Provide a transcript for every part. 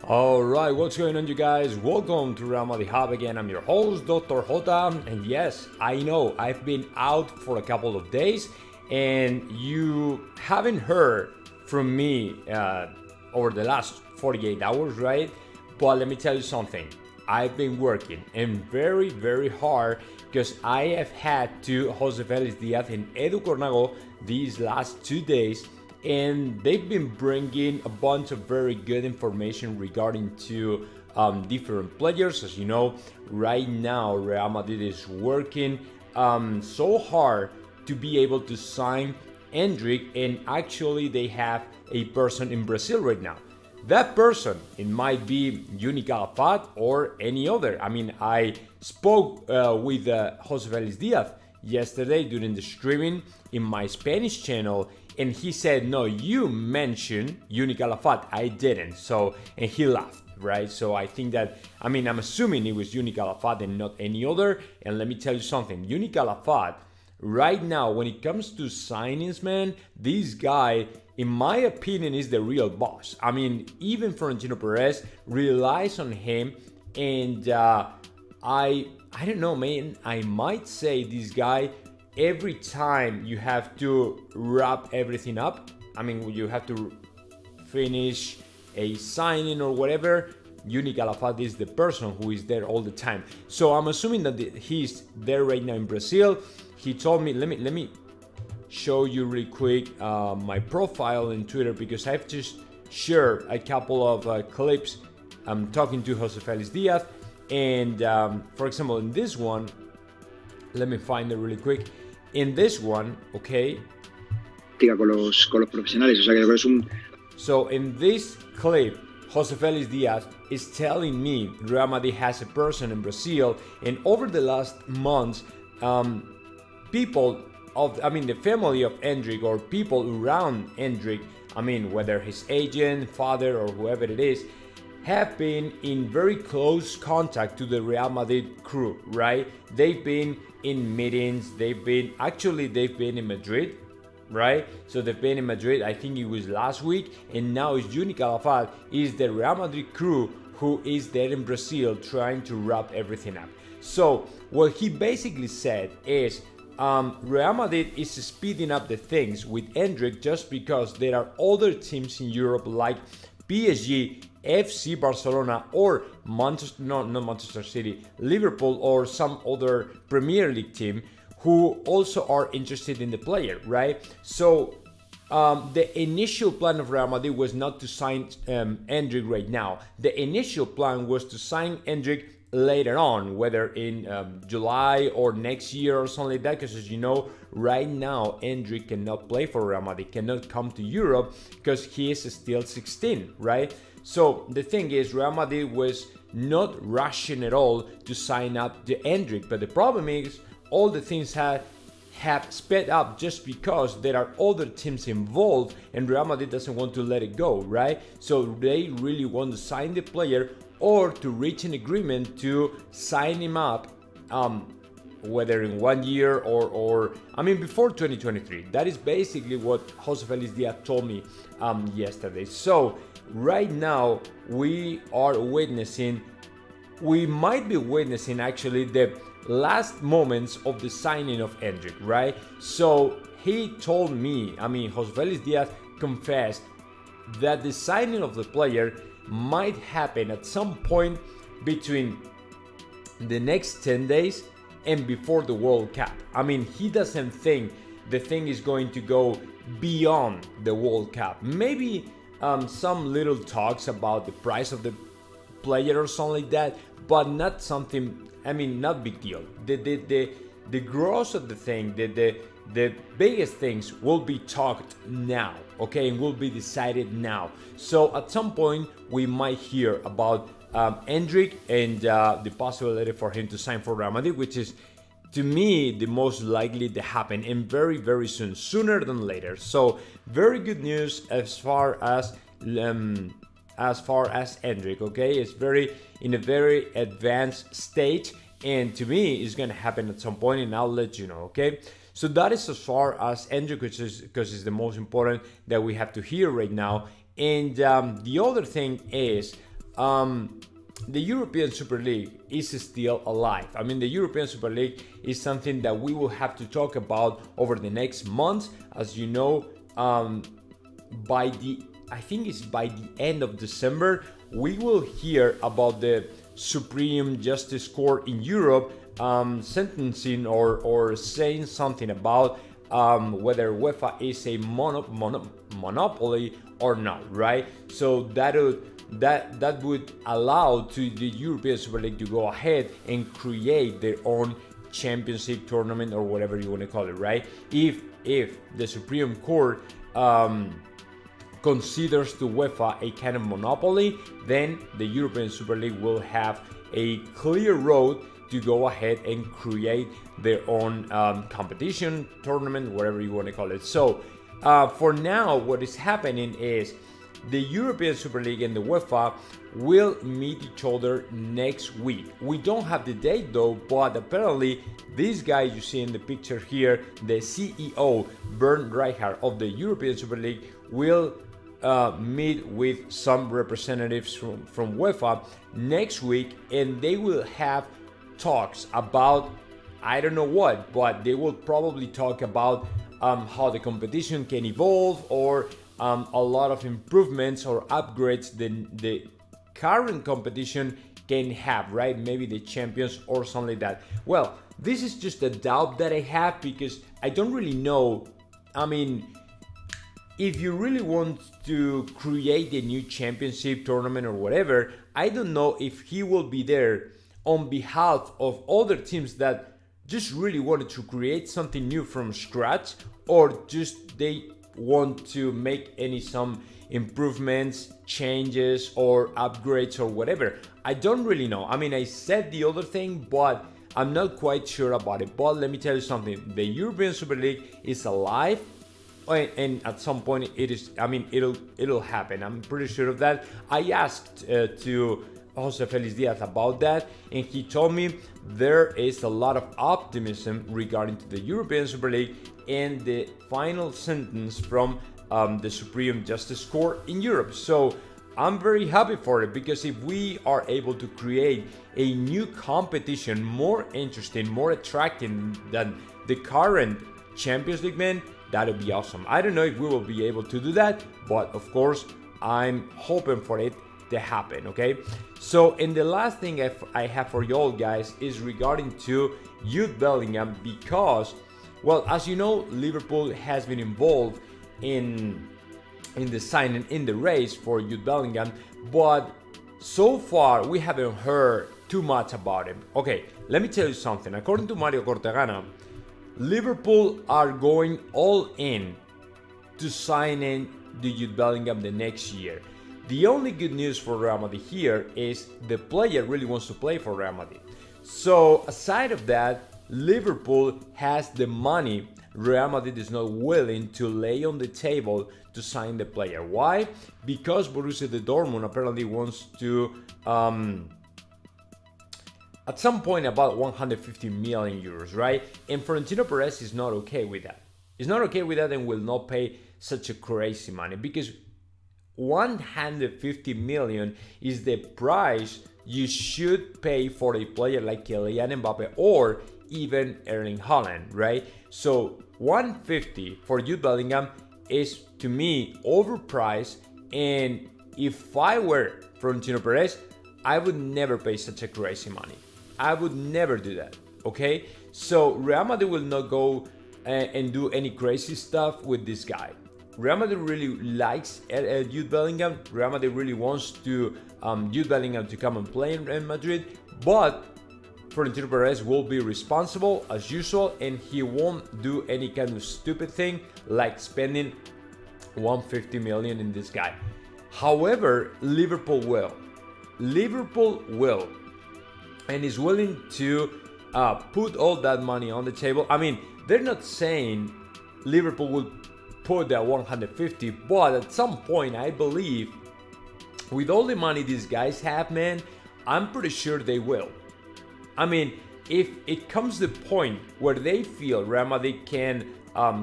Alright, what's going on, you guys? Welcome to Madrid Hub again. I'm your host, Dr. JOTA, and yes, I know I've been out for a couple of days and you haven't heard from me over the last 48 hours, right? But let me tell you something. I've been working and very hard because I have had to Jose Felix Diaz and Edu Cornago these last 2 days, and they've been bringing a bunch of very good information regarding to different players. As you know, right now Real Madrid is working so hard to be able to sign Endrick, and actually they have a person in Brazil right now. That person, it might be Juni Calafat or any other. I mean, I spoke with Jose Felix Diaz yesterday during the streaming in my Spanish channel, and he said, no, you mentioned Juni Calafat, I didn't. So, and he laughed, right? So I think that, I mean, I'm assuming it was Juni Calafat and not any other. And let me tell you something, Juni Calafat, right now, when it comes to signings, man, this guy, in my opinion, is the real boss. I mean, even Florentino Perez relies on him, and I don't know, man. I might say this guy, every time you have to wrap everything up, I mean, you have to finish a signing or whatever, Juni Calafat is the person who is there all the time. So I'm assuming that he's there right now in Brazil. He told me, let me show you really quick my profile in Twitter, because I've just shared a couple of clips. I'm talking to Jose Felix Diaz, and for example, in this one, let me find it really quick. In this one, okay. Con los profesionales, o sea que yo creo que es un... So in this clip, Jose Felix Diaz is telling me Real Madrid has a person in Brazil, and over the last months, people of, I mean, the family of Endrick or people around Endrick, I mean, whether his agent, father, or whoever it is, have been in very close contact to the Real Madrid crew, right? They've been in meetings, they've been in Madrid, right? So they've been in Madrid, I think it was last week, and now it's Juni Calafat is the Real Madrid crew who is there in Brazil trying to wrap everything up. So what he basically said is, Real Madrid is speeding up the things with Endrick just because there are other teams in Europe like PSG, FC Barcelona, or Manchester, not Manchester City, Liverpool, or some other Premier League team who also are interested in the player, right? So the initial plan of Real Madrid was not to sign Endrick right now. The initial plan was to sign Endrick later on, whether in July or next year or something like that, because as you know, right now Endrick cannot play for Real Madrid, cannot come to Europe because he is still 16, right? So the thing is, Real Madrid was not rushing at all to sign up the Endrick, but the problem is all the things have sped up just because there are other teams involved and Real Madrid doesn't want to let it go, right? So they really want to sign the player or to reach an agreement to sign him up, whether in 1 year or I mean before 2023. That is basically what Jose Felix Diaz told me yesterday. So right now we might be witnessing actually the last moments of the signing of Endrick, right? So he told me, I mean, Jose Felix Diaz confessed that the signing of the player might happen at some point between the next 10 days and before the World Cup. I mean, he doesn't think the thing is going to go beyond the World Cup. Maybe some little talks about the price of the player or something like that, but not something, I mean, not big deal. The gross of the thing, the biggest things will be talked now, okay, and will be decided now. So at some point we might hear about Endrick and the possibility for him to sign for Real Madrid, which is to me the most likely to happen, and very soon, sooner than later. So very good news as far as Endrick, okay? It's in a very advanced stage, and to me it's gonna happen at some point, and I'll let you know, okay? So that is as far as Endrick, because it's the most important that we have to hear right now. And the other thing is, the European Super League is still alive. I mean, the European Super League is something that we will have to talk about over the next months. As you know, by the end of December, we will hear about the Supreme Justice Court in Europe sentencing or saying something about whether UEFA is a monopoly or not, right? So that would allow to the European Super League to go ahead and create their own championship tournament or whatever you want to call it, right? If the Supreme Court considers to UEFA a kind of monopoly, then the European Super League will have a clear road to go ahead and create their own competition, tournament, whatever you want to call it. So for now, what is happening is the European Super League and the UEFA will meet each other next week. We don't have the date though, but apparently this guy you see in the picture here, the CEO Bernd Reichart of the European Super League, will meet with some representatives from UEFA next week, and they will have talks about I don't know what, but they will probably talk about how the competition can evolve, or a lot of improvements or upgrades the current competition can have, right? Maybe the champions or something like that. Well, this is just a doubt that I have because I don't really know. I mean, if you really want to create a new championship tournament or whatever, I don't know if he will be there on behalf of other teams that just really wanted to create something new from scratch, or just they want to make some improvements, changes, or upgrades or whatever. I don't really know. I mean, I said the other thing, but I'm not quite sure about it. But let me tell you something. The European Super League is alive, and at some point it is. I mean, it'll happen. I'm pretty sure of that. I asked to Jose Felix Diaz about that, and he told me there is a lot of optimism regarding to the European Super League and the final sentence from the Supreme Justice Court in Europe. So I'm very happy for it, because if we are able to create a new competition, more interesting, more attractive than the current Champions League, man, that would be awesome. I don't know if we will be able to do that, but of course I'm hoping for it to happen. Okay, so and the last thing I have for y'all guys is regarding to Jude Bellingham, because, well, as you know, Liverpool has been involved in the signing, in the race for Jude Bellingham, but so far we haven't heard too much about him. Okay, let me tell you something. According to Mario Cortegana, Liverpool are going all in to sign in the Jude Bellingham the next year. The only good news for Real Madrid here is the player really wants to play for Real Madrid. So aside of that, Liverpool has the money. Real Madrid is not willing to lay on the table to sign the player. Why? Because Borussia Dortmund apparently wants to, at some point, about 150 million euros, right? And Florentino Perez is not okay with that. He's not okay with that and will not pay such a crazy money, because 150 million is the price you should pay for a player like Kylian Mbappe or even Erling Haaland, right? So 150 for Jude Bellingham is, to me, overpriced, and if I were Florentino Perez, I would never pay such a crazy money. I would never do that, okay? So Real Madrid will not go and do any crazy stuff with this guy. Real Madrid really likes Jude Bellingham. Real Madrid really wants to Jude Bellingham to come and play in Madrid, but Florentino Perez will be responsible as usual, and he won't do any kind of stupid thing like spending 150 million in this guy. However, Liverpool will, and is willing to put all that money on the table. I mean, they're not saying Liverpool will put that 150, but at some point, I believe, with all the money these guys have, man, I'm pretty sure they will. I mean, if it comes to the point where they feel Real Madrid can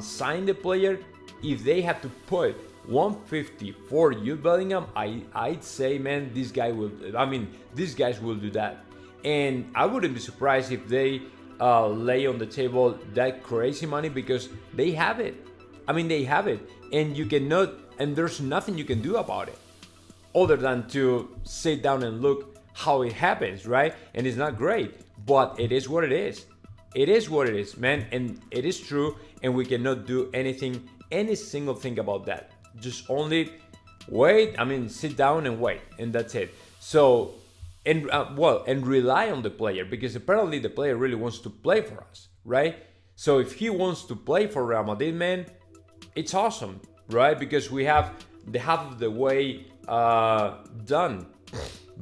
sign the player, if they have to put 150 for Jude Bellingham, I'd say, man, this guy will. I mean, these guys will do that, and I wouldn't be surprised if they lay on the table that crazy money because they have it. I mean, they have it, and you cannot, and there's nothing you can do about it, other than to sit down and look how it happens, right? And it's not great, but it is what it is. It is what it is, man, and it is true, and we cannot do anything, any single thing about that. Just only wait, I mean, sit down and wait, and that's it. So, and and rely on the player, because apparently the player really wants to play for us, right? So if he wants to play for Real Madrid, man, it's awesome, right? Because we have the half of the way done,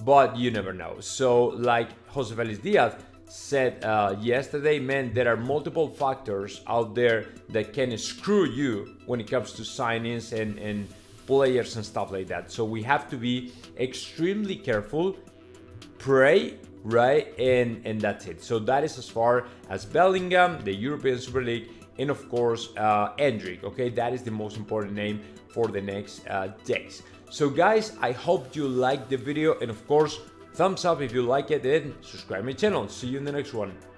but you never know. So like Jose Felix Diaz said yesterday, man, there are multiple factors out there that can screw you when it comes to signings and players and stuff like that. So we have to be extremely careful, pray, right, and that's it. So that is as far as Bellingham, the European Super League, and of course Endrick. Okay, that is the most important name for the next days. So guys, I hope you liked the video, and of course thumbs up if you like it, and subscribe my channel. See you in the next one.